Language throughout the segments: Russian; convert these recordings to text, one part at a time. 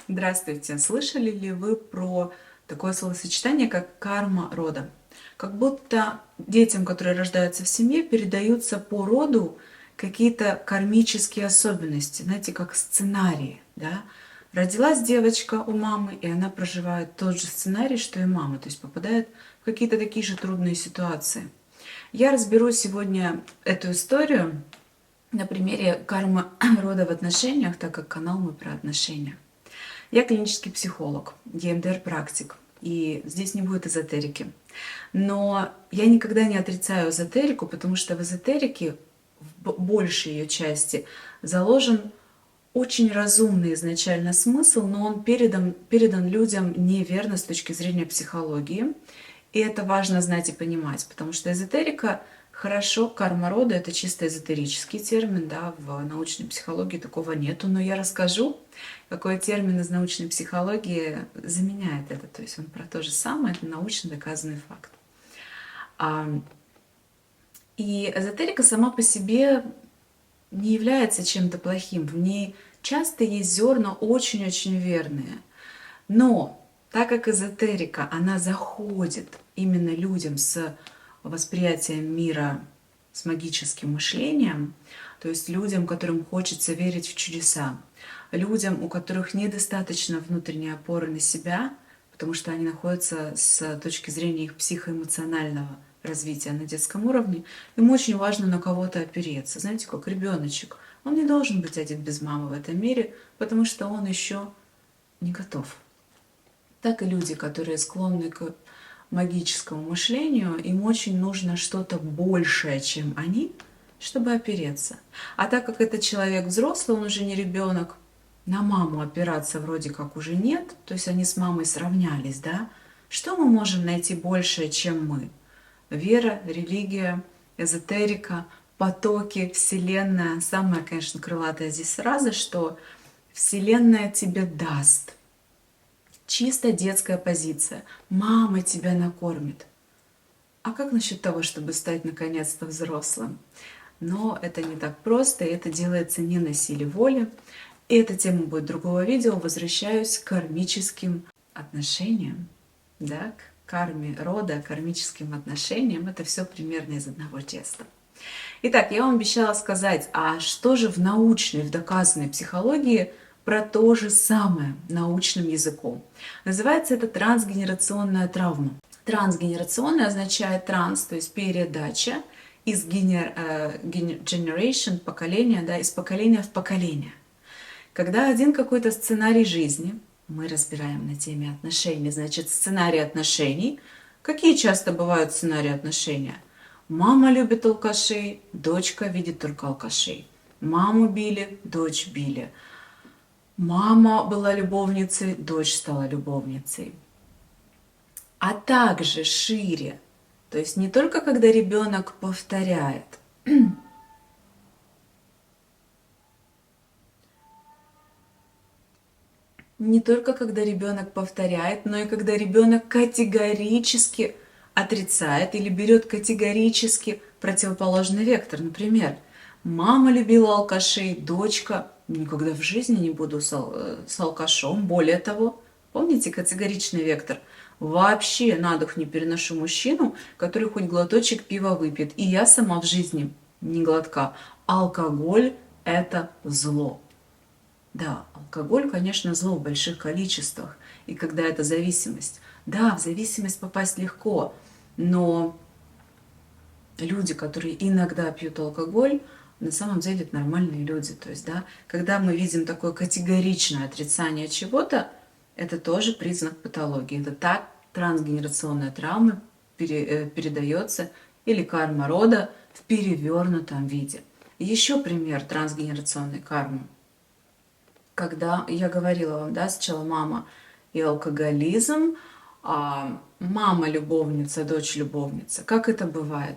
Здравствуйте. Слышали ли вы про такое словосочетание, как карма рода? Как будто детям, которые рождаются в семье, передаются по роду какие-то кармические особенности, знаете, как сценарии, да? Родилась девочка у мамы, и она проживает тот же сценарий, что и мама, то есть попадает в какие-то такие же трудные ситуации. Я разберу сегодня эту историю на примере кармы рода в отношениях, так как канал мой про отношения. Я клинический психолог, ЕМДР-практик, и здесь не будет эзотерики. Но я никогда не отрицаю эзотерику, потому что в эзотерике, в большей ее части, заложен очень разумный изначально смысл, но он передан людям неверно с точки зрения психологии. И это важно знать и понимать, потому что эзотерика хорошо, карма рода — это чисто эзотерический термин, да, в научной психологии такого нету, но я расскажу, какой термин из научной психологии заменяет это, то есть он про то же самое, это научно доказанный факт. И эзотерика сама по себе не является чем-то плохим, в ней часто есть зерна очень-очень верные. Но так как эзотерика, она заходит именно людям с восприятием мира, с магическим мышлением, то есть людям, которым хочется верить в чудеса, людям, у которых недостаточно внутренней опоры на себя, потому что они находятся с точки зрения их психоэмоционального развития на детском уровне, им очень важно на кого-то опереться. Знаете, как ребеночек. Он не должен быть один без мамы в этом мире, потому что он еще не готов. Так и люди, которые склонны к магическому мышлению, им очень нужно что-то большее, чем они, чтобы опереться. А так как этот человек взрослый, он уже не ребенок, на маму опираться вроде как уже нет, то есть они с мамой сравнялись, да? Что мы можем найти большее, чем мы? Вера, религия, эзотерика, потоки, Вселенная. Самая, конечно, крылатая здесь фраза, что Вселенная тебе даст. Чисто детская позиция. Мама тебя накормит. А как насчет того, чтобы стать наконец-то взрослым? Но это не так просто, и это делается не на силе воли. И эта тема будет другого видео. Возвращаюсь к кармическим отношениям, да, к карме рода, кармическим отношениям. Это все примерно из одного теста. Итак, я вам обещала сказать, а что же в научной, в доказанной психологии про то же самое научным языком? Называется это трансгенерационная травма. Трансгенерационная означает транс, то есть передача из generation, поколения, да, из поколения в поколение. Когда один какой-то сценарий жизни, мы разбираем на теме отношений, значит, сценарий отношений. Какие часто бывают сценарии отношения? Мама любит алкашей, дочка видит только алкашей. Маму били, дочь били. Мама была любовницей, дочь стала любовницей. А также шире. То есть не только когда ребенок повторяет. Не только когда ребенок повторяет, но и когда ребенок категорически отрицает или берет категорически противоположный вектор. Например, мама любила алкашей, дочка никогда в жизни не буду с алкашом. Более того, помните категоричный вектор? Вообще на дух не переношу мужчину, который хоть глоточек пива выпьет. И я сама в жизни не глотка. Алкоголь – это зло. Да, алкоголь, конечно, зло в больших количествах. И когда это зависимость. Да, в зависимость попасть легко, но люди, которые иногда пьют алкоголь, на самом деле это нормальные люди. То есть, да, когда мы видим такое категоричное отрицание чего-то, это тоже признак патологии. Это так трансгенерационная травма передается или карма рода в перевернутом виде. Еще пример трансгенерационной кармы. Когда я говорила вам, да, сначала мама и алкоголизм, а мама любовница, дочь любовница. Как это бывает?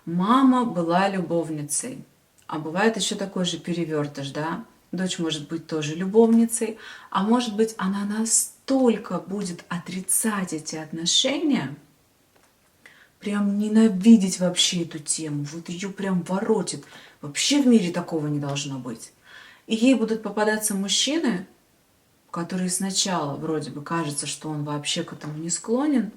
Мама была любовницей, а бывает еще такой же перевертыш, да? Дочь может быть тоже любовницей, а может быть она настолько будет отрицать эти отношения, прям ненавидеть вообще эту тему, вот ее прям воротит. Вообще в мире такого не должно быть. И ей будут попадаться мужчины, который сначала вроде бы кажется, что он вообще к этому не склонен,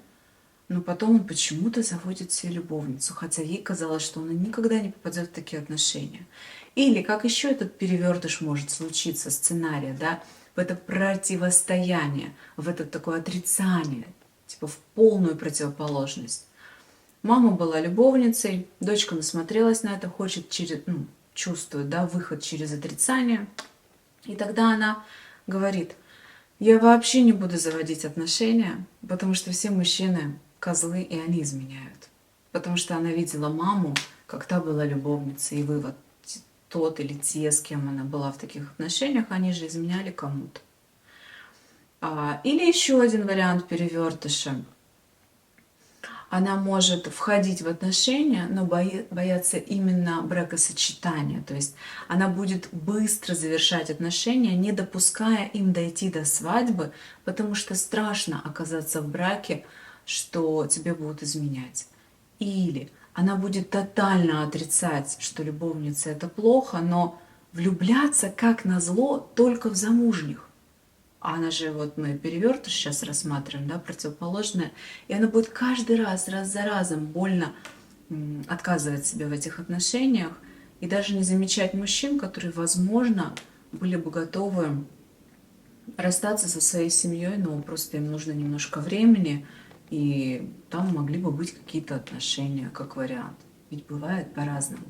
но потом он почему-то заводит себе любовницу, хотя ей казалось, что он никогда не попадет в такие отношения. Или как еще этот перевертыш может случиться, сценария, да, в это противостояние, в это такое отрицание, типа в полную противоположность. Мама была любовницей, дочка насмотрелась на это, хочет через, чувствует, да, выход через отрицание. И тогда она говорит: я вообще не буду заводить отношения, потому что все мужчины козлы, и они изменяют. Потому что она видела маму, как та была любовницей, и вывод: тот или те, с кем она была в таких отношениях, они же изменяли кому-то. Или еще один вариант перевертыша. Она может входить в отношения, но бояться именно бракосочетания. То есть она будет быстро завершать отношения, не допуская им дойти до свадьбы, потому что страшно оказаться в браке, что тебе будут изменять. Или она будет тотально отрицать, что любовница это плохо, но влюбляться как назло только в замужних. А она же, вот мы перевертыш сейчас рассматриваем, да, противоположное, и она будет каждый раз за разом больно отказывать себе в этих отношениях и даже не замечать мужчин, которые, возможно, были бы готовы расстаться со своей семьей, но просто им нужно немножко времени, и там могли бы быть какие-то отношения, как вариант. Ведь бывает по-разному.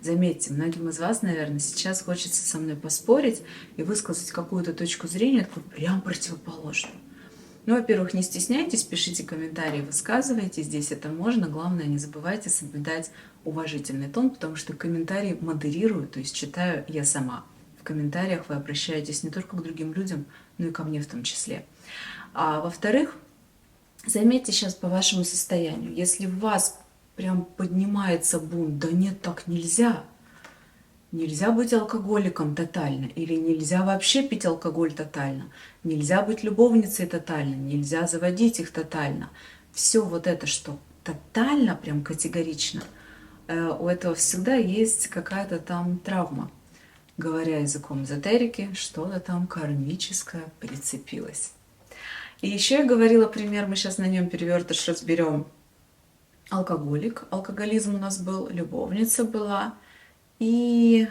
Заметьте, многим из вас, наверное, сейчас хочется со мной поспорить и высказать какую-то точку зрения, такую прям противоположную. Ну, во-первых, не стесняйтесь, пишите комментарии, высказывайте. Здесь это можно. Главное, не забывайте соблюдать уважительный тон, потому что комментарии модерирую, то есть читаю я сама. В комментариях вы обращаетесь не только к другим людям, но и ко мне в том числе. А во-вторых, заметьте сейчас по вашему состоянию. Если в вас прям поднимается бунт: да нет, так нельзя. Нельзя быть алкоголиком тотально, или нельзя вообще пить алкоголь тотально, нельзя быть любовницей тотально, нельзя заводить их тотально. Все вот это, что тотально, прям категорично, у этого всегда есть какая-то там травма. Говоря языком эзотерики, что-то там кармическое прицепилось. И еще я говорила пример, мы сейчас на нем перевертыш разберем. Алкоголик, алкоголизм у нас был, любовница была, и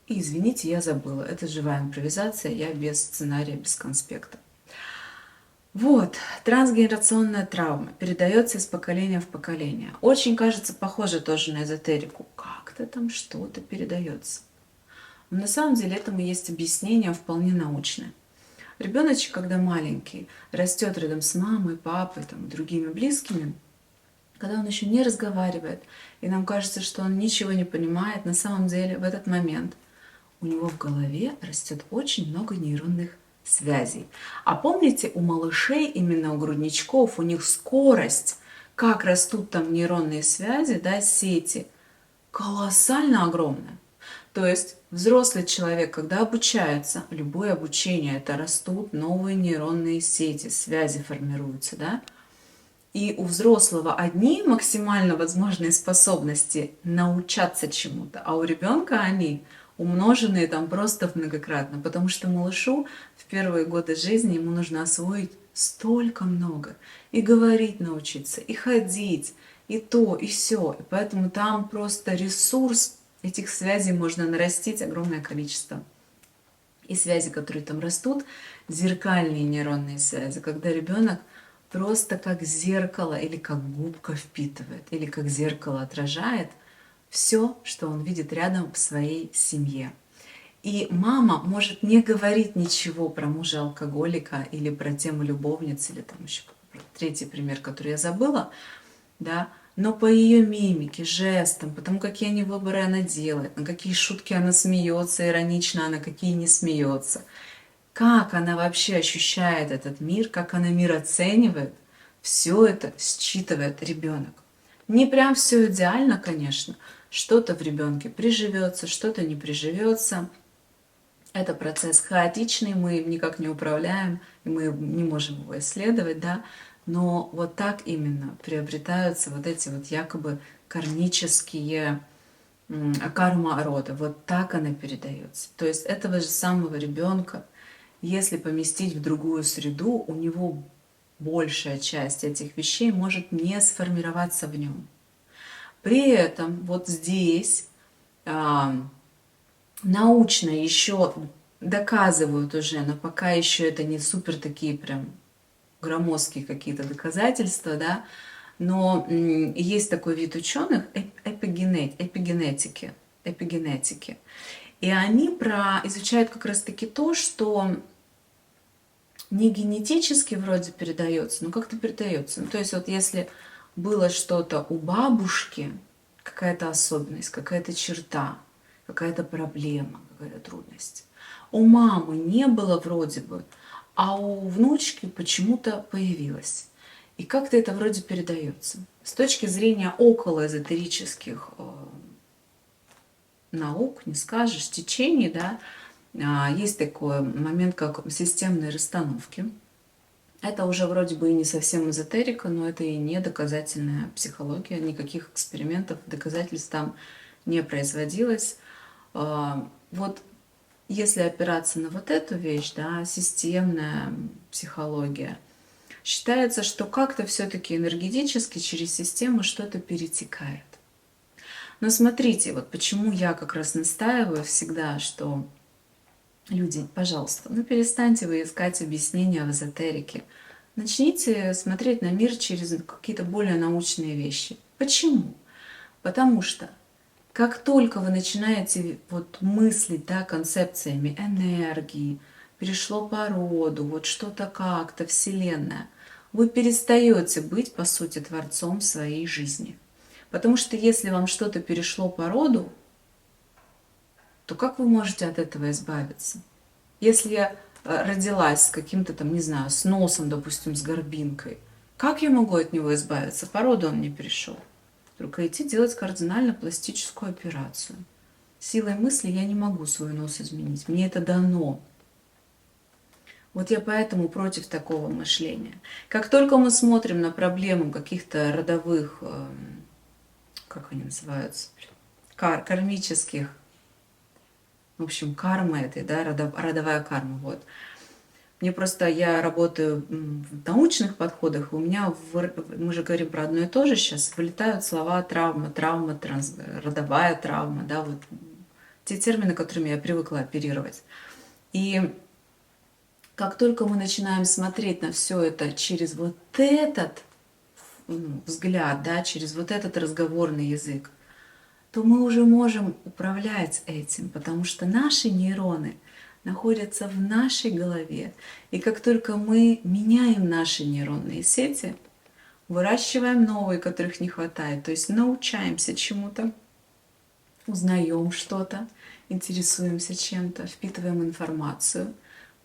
извините, я забыла, это живая импровизация, я без сценария, без конспекта. Вот, трансгенерационная травма передается из поколения в поколение. Очень, кажется, похоже тоже на эзотерику. Как-то там что-то передается. Но на самом деле этому есть объяснение вполне научное. Ребеночек, когда маленький, растет рядом с мамой, папой, там, другими близкими, когда он еще не разговаривает, и нам кажется, что он ничего не понимает, на самом деле в этот момент у него в голове растет очень много нейронных связей. А помните, у малышей, именно у грудничков, у них скорость, как растут там нейронные связи, да, сети, колоссально огромная. То есть взрослый человек, когда обучается, любое обучение, это растут новые нейронные сети, связи формируются, да, и у взрослого одни максимально возможные способности научаться чему-то, а у ребенка они умноженные там просто многократно, потому что малышу в первые годы жизни ему нужно освоить столько много. И говорить научиться, и ходить, и то, и все. И поэтому там просто ресурс этих связей можно нарастить огромное количество. И связи, которые там растут, зеркальные нейронные связи, когда ребенок просто как зеркало или как губка впитывает, или как зеркало отражает все, что он видит рядом в своей семье. И мама может не говорить ничего про мужа-алкоголика или про тему любовницы, или там еще третий пример, который я забыла, да, но по ее мимике, жестам, потому какие они выборы она делает, на какие шутки она смеется иронично, а на какие не смеется, как она вообще ощущает этот мир, как она мир оценивает, все это считывает ребенок. Не прям все идеально, конечно. Что-то в ребенке приживется, что-то не приживется. Это процесс хаотичный, мы им никак не управляем, и мы не можем его исследовать, да. Но вот так именно приобретаются вот эти вот якобы кармические карма рода. Вот так она передается. То есть этого же самого ребенка если поместить в другую среду, у него большая часть этих вещей может не сформироваться в нем. При этом вот здесь научно еще доказывают уже, но пока еще это не супер такие прям громоздкие какие-то доказательства, да, но есть такой вид ученых эпигенетики. И они изучают как раз-таки то, что не генетически вроде передается, но как-то передается. Ну, то есть вот если было что-то у бабушки, какая-то особенность, какая-то черта, какая-то проблема, какая-то трудность. У мамы не было вроде бы, а у внучки почему-то появилась. И как-то это вроде передается. С точки зрения околоэзотерических наук, не скажешь, течений, да, есть такой момент, как системные расстановки. Это уже вроде бы и не совсем эзотерика, но это и не доказательная психология. Никаких экспериментов, доказательств там не производилось. Вот если опираться на вот эту вещь, да, системная психология, считается, что как-то все-таки энергетически через систему что-то перетекает. Но смотрите, вот почему я как раз настаиваю всегда, что люди, пожалуйста, ну перестаньте вы искать объяснения в эзотерике. Начните смотреть на мир через какие-то более научные вещи. Почему? Потому что как только вы начинаете вот мыслить, да, концепциями энергии, перешло по роду, вот что-то как-то, Вселенная, вы перестаете быть, по сути, творцом своей жизни. Потому что если вам что-то перешло по роду, то как вы можете от этого избавиться? Если я родилась с каким-то там, не знаю, с носом, допустим, с горбинкой, как я могу от него избавиться? По роду он не пришел. Только идти делать кардинально пластическую операцию. Силой мысли я не могу свой нос изменить. Мне это дано. Вот я поэтому против такого мышления. Как только мы смотрим на проблему каких-то родовых, как они называются, кармических, в общем, карма этой, да, родовая карма, вот. Мне просто, я работаю в научных подходах, у меня, мы же говорим про одно и то же сейчас, вылетают слова травма, родовая травма, да, вот те термины, которыми я привыкла оперировать. И как только мы начинаем смотреть на все это через вот этот взгляд, да, через вот этот разговорный язык, то мы уже можем управлять этим, потому что наши нейроны находятся в нашей голове. И как только мы меняем наши нейронные сети, выращиваем новые, которых не хватает, то есть научаемся чему-то, узнаем что-то, интересуемся чем-то, впитываем информацию,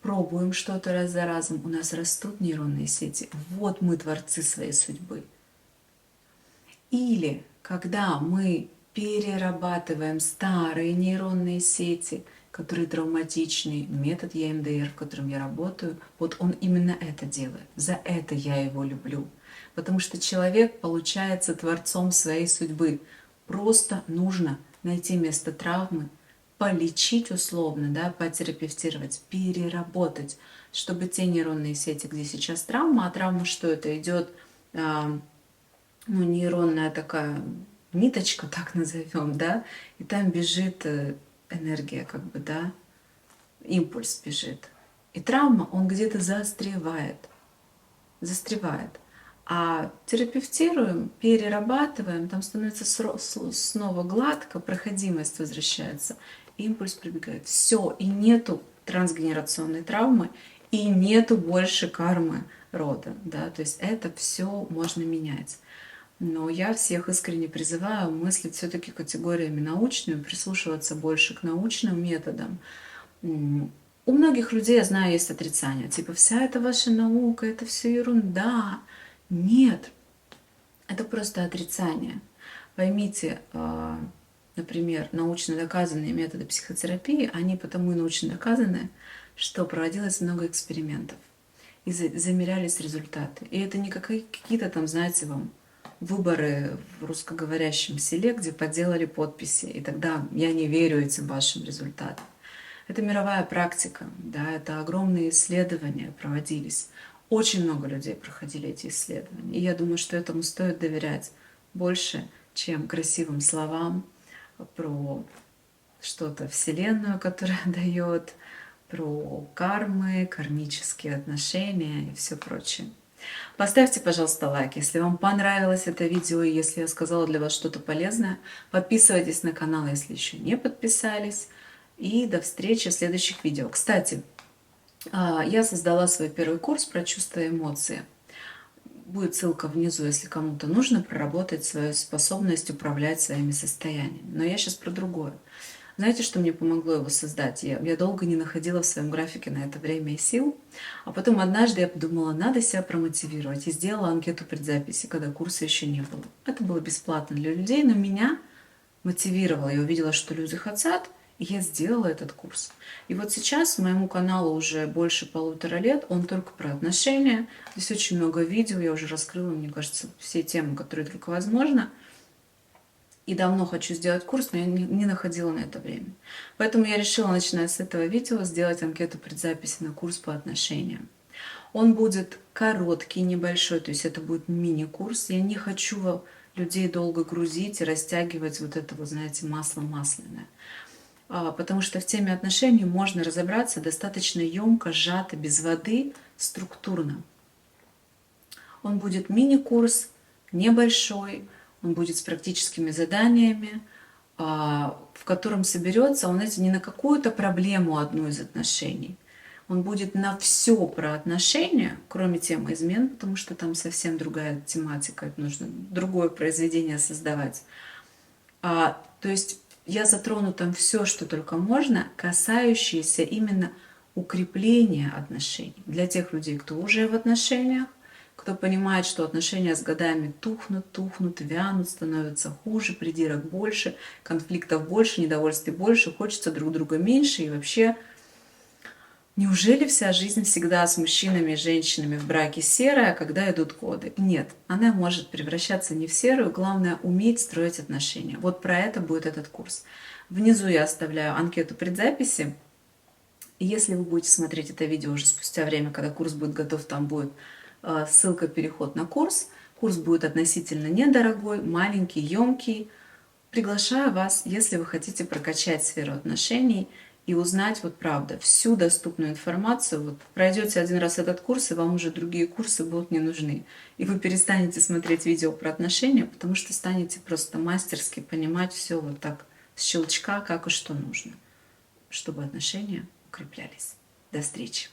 пробуем что-то раз за разом, у нас растут нейронные сети. Вот мы творцы своей судьбы. Или когда мы перерабатываем старые нейронные сети, которые травматичны, метод ЕМДР, в котором я работаю, вот он именно это делает. За это я его люблю. Потому что человек получается творцом своей судьбы. Просто нужно найти место травмы, полечить условно, да, потерапевтировать, переработать, чтобы те нейронные сети, где сейчас травма, а травма что это? Идет нейронная такая ниточка, так назовем, да, и там бежит энергия, как бы, да, импульс бежит. И травма, он где-то застревает. А терапевтируем, перерабатываем, там становится снова гладко, проходимость возвращается, импульс прибегает. Все, и нету трансгенерационной травмы, и нету больше кармы рода, да, то есть это все можно менять. Но я всех искренне призываю мыслить все-таки категориями научными, прислушиваться больше к научным методам. У многих людей, я знаю, есть отрицание. Типа, вся эта ваша наука, это все ерунда. Нет, это просто отрицание. Поймите, например, научно доказанные методы психотерапии, они потому и научно доказаны, что проводилось много экспериментов. И замерялись результаты. И это не какие-то там, знаете, вам выборы в русскоговорящем селе, где подделали подписи. И тогда я не верю этим вашим результатам. Это мировая практика, да, это огромные исследования проводились. Очень много людей проходили эти исследования. И я думаю, что этому стоит доверять больше, чем красивым словам про что-то Вселенную, которая дает, про кармы, кармические отношения и все прочее. Поставьте, пожалуйста, лайк, если вам понравилось это видео и если я сказала для вас что-то полезное. Подписывайтесь на канал, если еще не подписались. И до встречи в следующих видео. Кстати, я создала свой первый курс про чувства и эмоции. Будет ссылка внизу, если кому-то нужно проработать свою способность управлять своими состояниями. Но я сейчас про другое. Знаете, что мне помогло его создать? Я долго не находила в своем графике на это время и сил. А потом однажды я подумала, надо себя промотивировать. И сделала анкету предзаписи, когда курса еще не было. Это было бесплатно для людей, но меня мотивировало. Я увидела, что люди хотят, и я сделала этот курс. И вот сейчас моему каналу уже больше 1,5 лет, он только про отношения. Здесь очень много видео, я уже раскрыла, мне кажется, все темы, которые только возможно. И давно хочу сделать курс, но я не находила на это время. Поэтому я решила, начиная с этого видео, сделать анкету предзаписи на курс по отношениям. Он будет короткий, небольшой, то есть это будет мини-курс. Я не хочу людей долго грузить и растягивать вот это, вот, знаете, масло масляное. Потому что в теме отношений можно разобраться достаточно емко, сжато, без воды, структурно. Он будет мини-курс, небольшой, он будет с практическими заданиями, в котором соберется, он, знаете, не на какую-то проблему одну из отношений. Он будет на все про отношения, кроме темы измен, потому что там совсем другая тематика, это нужно другое произведение создавать. То есть я затрону там все, что только можно, касающееся именно укрепления отношений. Для тех людей, кто уже в отношениях, кто понимает, что отношения с годами тухнут, вянут, становятся хуже, придирок больше, конфликтов больше, недовольствий больше, хочется друг друга меньше. И вообще, неужели вся жизнь всегда с мужчинами и женщинами в браке серая, когда идут годы? Нет, она может превращаться не в серую, главное уметь строить отношения. Вот про это будет этот курс. Внизу я оставляю анкету предзаписи. И если вы будете смотреть это видео уже спустя время, когда курс будет готов, там будет ссылка «Переход на курс». Курс будет относительно недорогой, маленький, емкий. Приглашаю вас, если вы хотите прокачать сферу отношений и узнать вот правда всю доступную информацию. Вот пройдете один раз этот курс, и вам уже другие курсы будут не нужны. И вы перестанете смотреть видео про отношения, потому что станете просто мастерски понимать все вот так с щелчка, как и что нужно, чтобы отношения укреплялись. До встречи!